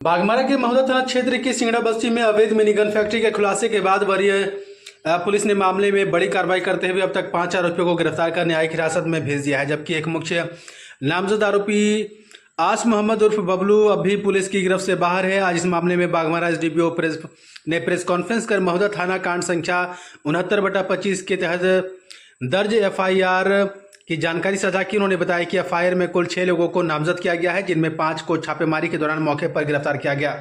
बाघमारा के महुदा थाना क्षेत्र की सिंगड़ा बस्ती में अवैध मिनीगन फैक्ट्री के खुलासे के बाद वरीय पुलिस ने मामले में बड़ी कार्रवाई करते हुए अब तक 5 आरोपियों को गिरफ्तार कर न्यायिक हिरासत में भेज दिया है, जबकि एक मुख्य नामजद आरोपी आस मोहम्मद उर्फ बबलू अब भी पुलिस की गिरफ्त से बाहर है। आज इस मामले में बाघमारा एसडीपीओ ने प्रेस कॉन्फ्रेंस कर महुदा थाना कांड संख्या 69/25 के तहत दर्ज एफआईआर की जानकारी साझा की। उन्होंने बताया कि एफआईआर में कुल 6 लोगों को नामजद किया गया है, जिनमें 5 को छापेमारी के दौरान मौके पर गिरफ्तार किया गया।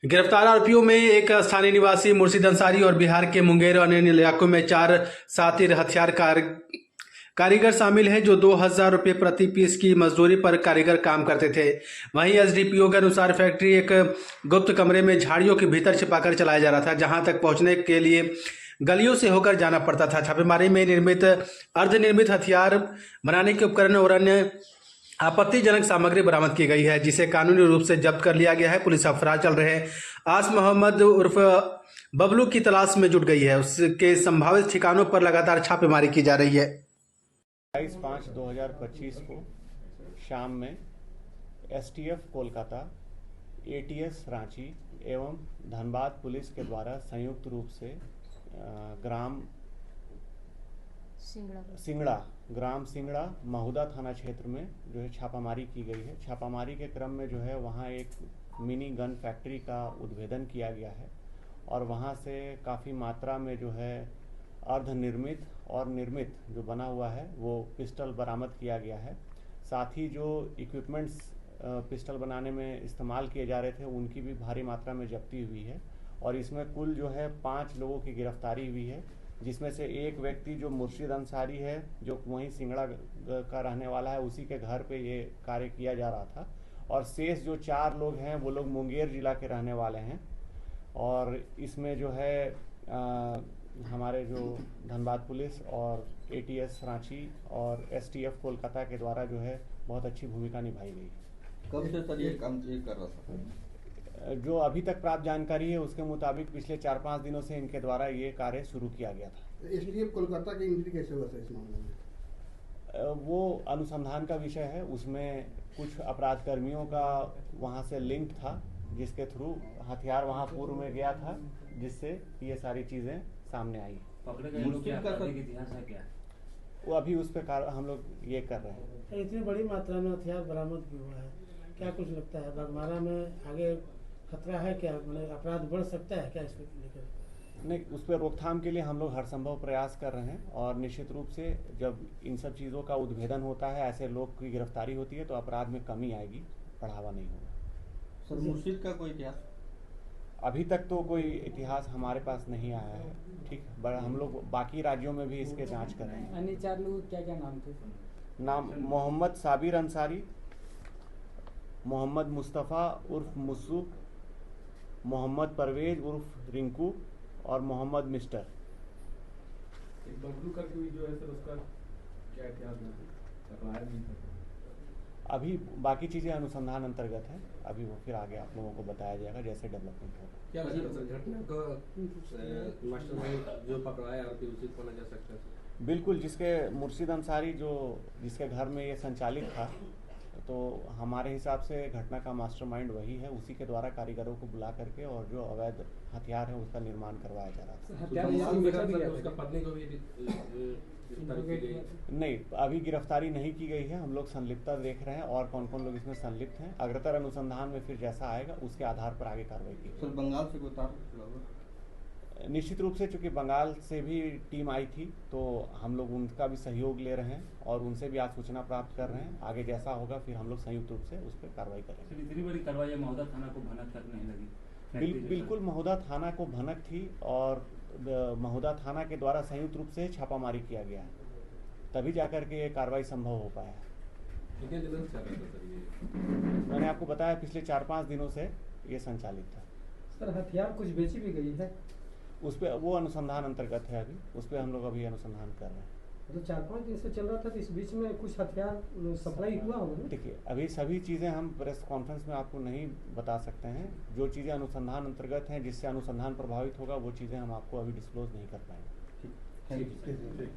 गिरफ्तार आरोपियों में एक स्थानीय निवासी मुर्शिद अंसारी और बिहार के मुंगेर और अन्य इलाकों में 4 सातिर हथियार कारीगर शामिल हैं, जो 2000 रुपये प्रति पीस की मजदूरी पर कारीगर काम करते थे। वहीं एसडीपीओ के अनुसार फैक्ट्री एक गुप्त कमरे में झाड़ियों के भीतर छिपाकर चलाया जा रहा था, जहां तक पहुंचने के लिए गलियों से होकर जाना पड़ता था। छापेमारी में अर्धनिर्मित हथियार बनाने के उपकरण और अन्य आपत्तिजनक सामग्री बरामद की गई है, जिसे कानूनी रूप से जब्त कर लिया गया है। पुलिस अब फरार चल रहे आस मोहम्मद उर्फ बबलू की तलाश में जुट गई है। उसके संभावित ठिकानों पर लगातार छापेमारी की जा रही है। 22/5/2025 को शाम में एसटीएफ कोलकाता, एटीएस रांची एवं धनबाद पुलिस के द्वारा संयुक्त रूप से ग्राम सिंगड़ा महुदा थाना क्षेत्र में जो है छापामारी की गई है। छापामारी के क्रम में जो है वहाँ एक मिनी गन फैक्ट्री का उद्भेदन किया गया है और वहाँ से काफ़ी मात्रा में जो है अर्धनिर्मित और निर्मित जो बना हुआ है वो पिस्टल बरामद किया गया है। साथ ही जो इक्विपमेंट्स पिस्टल बनाने में इस्तेमाल किए जा रहे थे उनकी भी भारी मात्रा में जब्ती हुई है और इसमें कुल जो है 5 लोगों की गिरफ्तारी हुई है, जिसमें से एक व्यक्ति जो मुर्शिद अंसारी है, जो वहीं सिंगड़ा का रहने वाला है, उसी के घर पे ये कार्य किया जा रहा था और शेष जो 4 लोग हैं वो लोग मुंगेर जिला के रहने वाले हैं। और इसमें जो है हमारे जो धनबाद पुलिस और एटीएस रांची और एसटीएफ कोलकाता के द्वारा जो है बहुत अच्छी भूमिका निभाई गई। कब से सर ये काम कर रहा था? जो अभी तक प्राप्त जानकारी है उसके मुताबिक पिछले 4-5 दिनों से इनके द्वारा ये कार्य शुरू किया गया था। एसटीएफ कोलकाता की एंट्री कैसे हुआ था इस मामले में? वो अनुसंधान का विषय है, उसमें कुछ अपराध कर्मियों का वहाँ से लिंक था, जिसके थ्रू हथियार वहाँ पूर्व में गया था, जिससे ये सारी चीज़ें सामने आई। इतिहास है क्या? वो अभी उस पर हम लोग ये कर रहे हैं। इतनी बड़ी मात्रा में हथियार बरामद भी हुआ है, क्या कुछ लगता है बाघमारा में आगे खतरा है क्या? मतलब अपराध बढ़ सकता है क्या इसको लेकर? नहीं, उस पर रोकथाम के लिए हम लोग हर संभव प्रयास कर रहे हैं और निश्चित रूप से जब इन सब चीज़ों का उद्भेदन होता है, ऐसे लोग की गिरफ्तारी होती है तो अपराध में कमी आएगी, बढ़ावा नहीं होगा। सर मुर्शिद का कोई इतिहास? अभी तक तो कोई इतिहास हमारे पास नहीं आया है, ठीक, बट हम लोग बाकी राज्यों में भी इसके जांच कर रहे हैं। अन्य 4 लोग क्या क्या नाम थे? नाम मोहम्मद साबिर अंसारी, मोहम्मद मुस्तफ़ा उर्फ मुस्सू, मोहम्मद परवेज उर्फ रिंकू और मोहम्मद मिस्टर। बबलू का कोई जो है सर उसका क्या इतिहास नहीं? अभी बाकी चीज़ें अनुसंधान अंतर्गत हैं, अभी वो फिर आगे आप लोगों को बताया जाएगा जैसे डेवलपमेंट होगा। क्या लगता है सर घटना का मास्टरमाइंड जो पकड़ाया आरोपी उसे माना जा सकता है? बिल्कुल, जिसके मुर्शिद अंसारी जिसके घर में ये संचालित था, तो हमारे हिसाब से घटना का मास्टरमाइंड वही है। उसी के द्वारा कारीगरों को बुला करके और जो अवैध हथियार है उसका निर्माण करवाया जा रहा था। उसका पत्नी को भी नहीं, अभी गिरफ्तारी नहीं की गई है, हम लोग संलिप्तता देख रहे हैं और कौन कौन लोग इसमें संलिप्त हैं। अग्रतर अनुसंधान में फिर जैसा आएगा उसके आधार पर आगे कार्रवाई की। सर बंगाल से कोई तार? निश्चित रूप से चूंकि बंगाल से भी टीम आई थी तो हम लोग उनका भी सहयोग ले रहे हैं और उनसे भी आज सूचना प्राप्त कर रहे हैं। आगे जैसा होगा फिर हम लोग संयुक्त रूप से उस पर कार्रवाई करेंगे। इतनी बड़ी कार्रवाई महुदा थाना को भनक तक नहीं लगी? बिल्कुल महुदा थाना को भनक थी और महुदा थाना के द्वारा संयुक्त रूप से छापामारी किया गया है, तभी जाकर के ये कार्रवाई संभव हो पाया है। मैंने आपको बताया पिछले 4-5 दिनों से ये संचालित था। सर हथियार कुछ बेची भी गई है? उस पर वो अनुसंधान अंतर्गत है, अभी उस पर हम लोग अभी अनुसंधान कर रहे हैं। तो 4-5 दिन से चल रहा था, तो इस बीच में कुछ हथियार सप्लाई हुआ होगा? देखिए, अभी सभी चीज़ें हम प्रेस कॉन्फ्रेंस में आपको नहीं बता सकते हैं। जो चीज़ें अनुसंधान अंतर्गत हैं, जिससे अनुसंधान प्रभावित होगा, वो चीज़ें हम आपको अभी डिस्क्लोज नहीं कर पाएंगे। ठीक है।